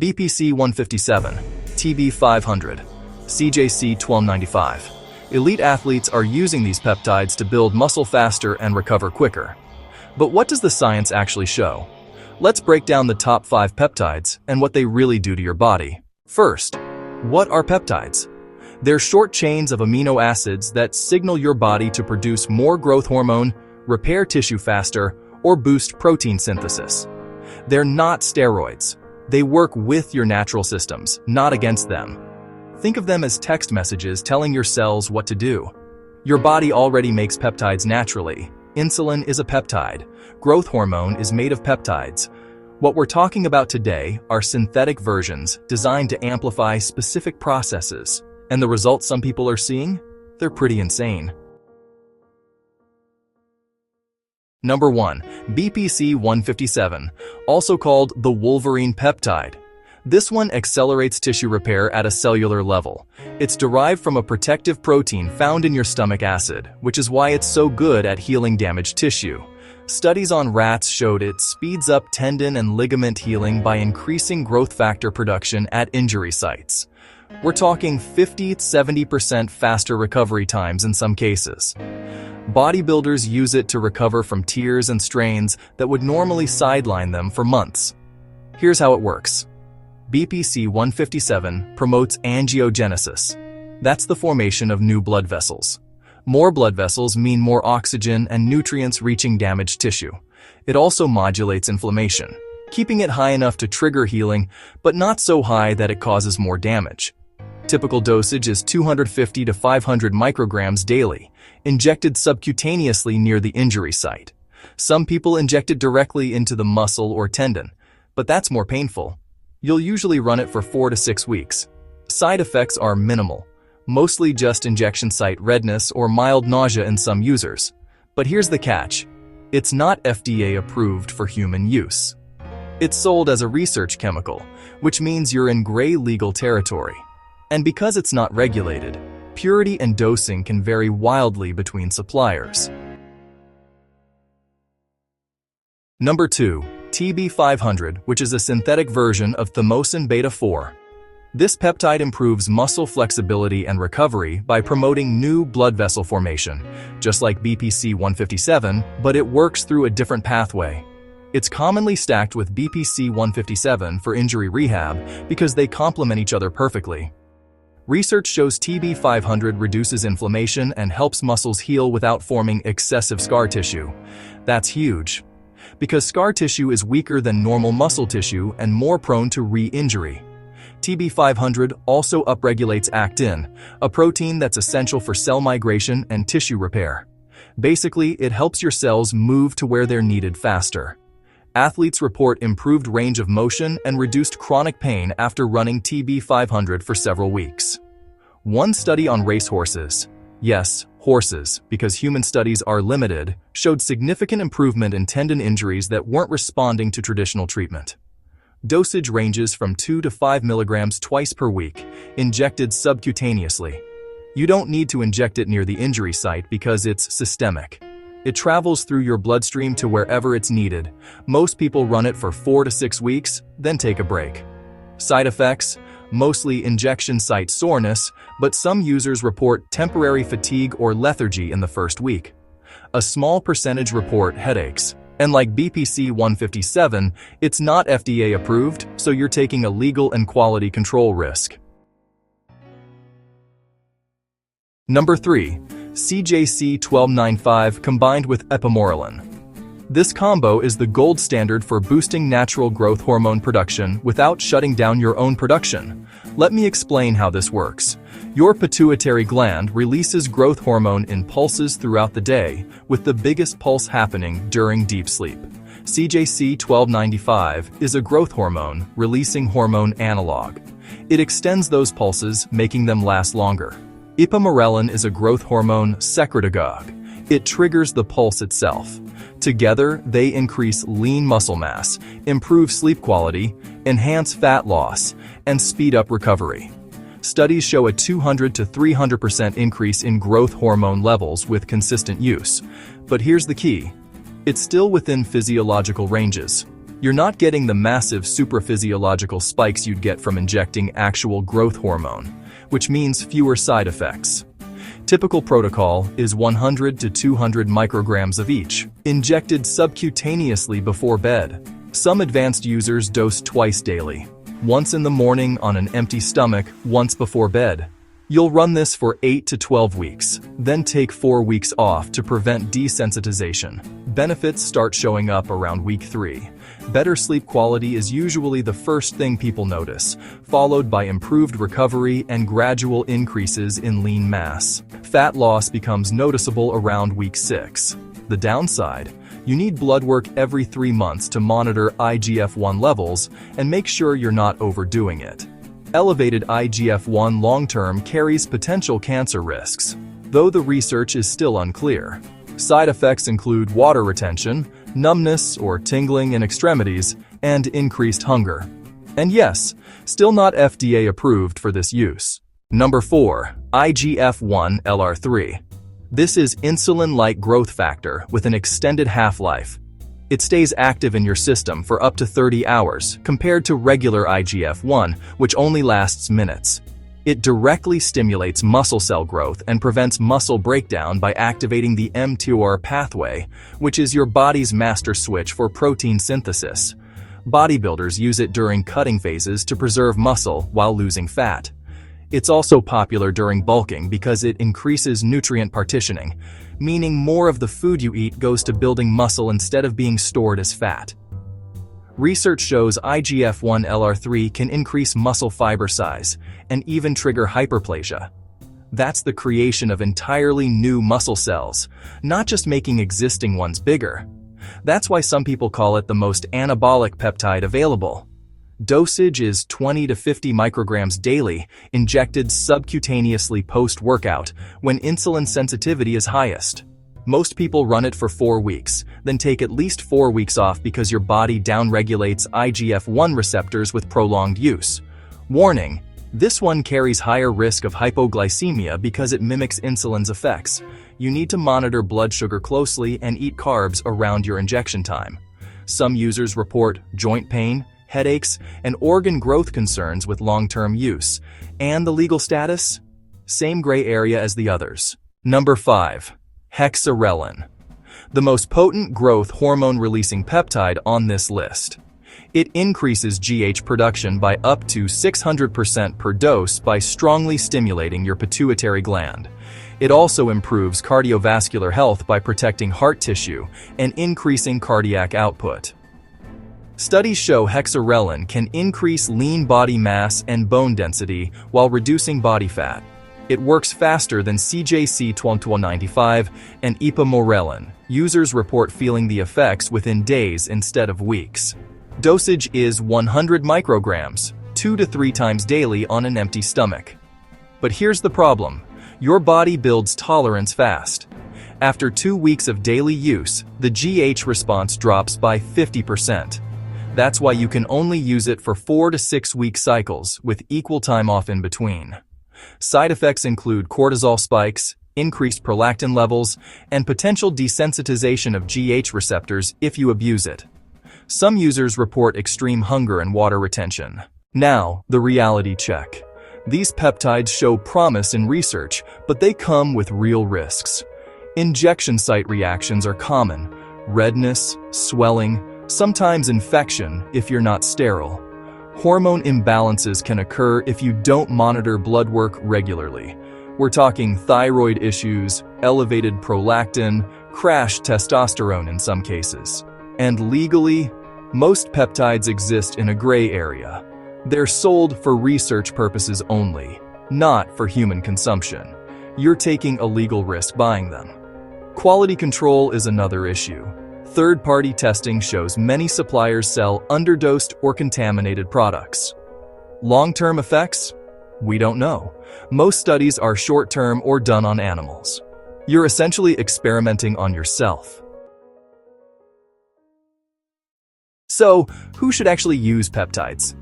BPC-157, TB500, CJC-1295. Elite athletes are using these peptides to build muscle faster and recover quicker. But what does the science actually show? Let's break down the top 5 peptides and what they really do to your body. First, what are peptides? They're short chains of amino acids that signal your body to produce more growth hormone, repair tissue faster, or boost protein synthesis. They're not steroids. They work with your natural systems, not against them. Think of them as text messages telling your cells what to do. Your body already makes peptides naturally. Insulin is a peptide. Growth hormone is made of peptides. What we're talking about today are synthetic versions designed to amplify specific processes. And the results some people are seeing? They're pretty insane. Number 1. BPC-157, also called the Wolverine peptide. This one accelerates tissue repair at a cellular level. It's derived from a protective protein found in your stomach acid, which is why it's so good at healing damaged tissue. Studies on rats showed it speeds up tendon and ligament healing by increasing growth factor production at injury sites. We're talking 50–70% faster recovery times in some cases. Bodybuilders use it to recover from tears and strains that would normally sideline them for months. Here's how it works. BPC-157 promotes angiogenesis. That's the formation of new blood vessels. More blood vessels mean more oxygen and nutrients reaching damaged tissue. It also modulates inflammation, keeping it high enough to trigger healing, but not so high that it causes more damage. Typical dosage is 250 to 500 micrograms daily, injected subcutaneously near the injury site. Some people inject it directly into the muscle or tendon, but that's more painful. You'll usually run it for 4 to 6 weeks. Side effects are minimal, mostly just injection site redness or mild nausea in some users. But here's the catch. It's not FDA approved for human use. It's sold as a research chemical, which means you're in gray legal territory. And because it's not regulated, purity and dosing can vary wildly between suppliers. Number 2. TB500, which is a synthetic version of thymosin beta-4. This peptide improves muscle flexibility and recovery by promoting new blood vessel formation, just like BPC-157, but it works through a different pathway. It's commonly stacked with BPC-157 for injury rehab because they complement each other perfectly. Research shows TB500 reduces inflammation and helps muscles heal without forming excessive scar tissue. That's huge, because scar tissue is weaker than normal muscle tissue and more prone to re-injury. TB500 also upregulates actin, a protein that's essential for cell migration and tissue repair. Basically, it helps your cells move to where they're needed faster. Athletes report improved range of motion and reduced chronic pain after running TB500 for several weeks. One study on racehorses, yes, horses, because human studies are limited, showed significant improvement in tendon injuries that weren't responding to traditional treatment. Dosage ranges from 2 to 5 milligrams twice per week, injected subcutaneously. You don't need to inject it near the injury site because it's systemic. It travels through your bloodstream to wherever it's needed. Most people run it for 4 to 6 weeks, then take a break. Side effects? Mostly injection site soreness, but some users report temporary fatigue or lethargy in the first week. A small percentage report headaches. And like BPC-157, it's not FDA approved, so you're taking a legal and quality control risk. Number 3. CJC-1295 combined with Ipamorelin. This combo is the gold standard for boosting natural growth hormone production without shutting down your own production. Let me explain how this works. Your pituitary gland releases growth hormone in pulses throughout the day, with the biggest pulse happening during deep sleep. CJC-1295 is a growth hormone releasing hormone analog. It extends those pulses, making them last longer. Ipamorelin is a growth hormone secretagogue. It triggers the pulse itself. Together, they increase lean muscle mass, improve sleep quality, enhance fat loss, and speed up recovery. Studies show a 200 to 300% increase in growth hormone levels with consistent use. But here's the key. It's still within physiological ranges. You're not getting the massive supraphysiological spikes you'd get from injecting actual growth hormone, which means fewer side effects. Typical protocol is 100 to 200 micrograms of each, injected subcutaneously before bed. Some advanced users dose twice daily, once in the morning on an empty stomach, once before bed. You'll run this for 8 to 12 weeks, then take 4 weeks off to prevent desensitization. Benefits start showing up around week 3. Better sleep quality is usually the first thing people notice, followed by improved recovery and gradual increases in lean mass. Fat loss becomes noticeable around week 6. The downside: you need blood work every 3 months to monitor IGF-1 levels and make sure you're not overdoing it. Elevated IGF-1 long-term carries potential cancer risks, though the research is still unclear. Side effects include water retention, numbness or tingling in extremities, and increased hunger. And yes, still not FDA approved for this use. Number 4. IGF-1 LR3. This is insulin-like growth factor with an extended half-life. It stays active in your system for up to 30 hours, compared to regular IGF-1, which only lasts minutes. It directly stimulates muscle cell growth and prevents muscle breakdown by activating the mTOR pathway, which is your body's master switch for protein synthesis. Bodybuilders use it during cutting phases to preserve muscle while losing fat. It's also popular during bulking because it increases nutrient partitioning, meaning more of the food you eat goes to building muscle instead of being stored as fat. Research shows IGF-1 LR3 can increase muscle fiber size and even trigger hyperplasia. That's the creation of entirely new muscle cells, not just making existing ones bigger. That's why some people call it the most anabolic peptide available. Dosage is 20 to 50 micrograms daily, injected subcutaneously post-workout, when insulin sensitivity is highest. Most people run it for 4 weeks, then take at least 4 weeks off because your body downregulates IGF-1 receptors with prolonged use. Warning: this one carries higher risk of hypoglycemia because it mimics insulin's effects. You need to monitor blood sugar closely and eat carbs around your injection time. Some users report joint pain, headaches, and organ growth concerns with long-term use. And the legal status? Same gray area as the others. Number 5. Hexarelin. The most potent growth hormone-releasing peptide on this list. It increases GH production by up to 600% per dose by strongly stimulating your pituitary gland. It also improves cardiovascular health by protecting heart tissue and increasing cardiac output. Studies show Hexarelin can increase lean body mass and bone density while reducing body fat. It works faster than CJC-1295 and Ipamorelin. Users report feeling the effects within days instead of weeks. Dosage is 100 micrograms, 2 to 3 times daily on an empty stomach. But here's the problem: your body builds tolerance fast. After 2 weeks of daily use, the GH response drops by 50%. That's why you can only use it for 4 to 6 week cycles with equal time off in between. Side effects include cortisol spikes, increased prolactin levels, and potential desensitization of GH receptors if you abuse it. Some users report extreme hunger and water retention. Now, the reality check. These peptides show promise in research, but they come with real risks. Injection site reactions are common: redness, swelling, sometimes infection if you're not sterile. Hormone imbalances can occur if you don't monitor blood work regularly. We're talking thyroid issues, elevated prolactin, crashed testosterone in some cases. And legally, most peptides exist in a gray area. They're sold for research purposes only, not for human consumption. You're taking a legal risk buying them. Quality control is another issue. Third-party testing shows many suppliers sell underdosed or contaminated products. Long-term effects? We don't know. Most studies are short-term or done on animals. You're essentially experimenting on yourself. So, who should actually use peptides?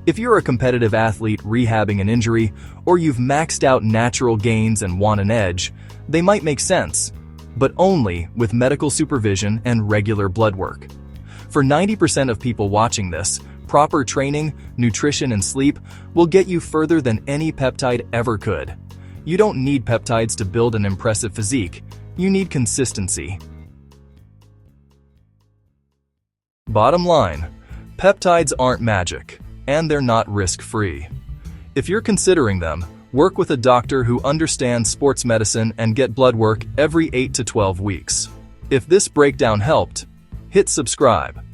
If you're a competitive athlete rehabbing an injury, or you've maxed out natural gains and want an edge, they might make sense, but only with medical supervision and regular blood work. For 90% of people watching this, proper training, nutrition, and sleep will get you further than any peptide ever could. You don't need peptides to build an impressive physique. You need consistency. Bottom line, peptides aren't magic, and they're not risk-free. If you're considering them, work with a doctor who understands sports medicine and get blood work every 8 to 12 weeks. If this breakdown helped, hit subscribe.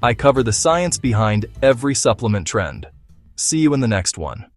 I cover the science behind every supplement trend. See you in the next one.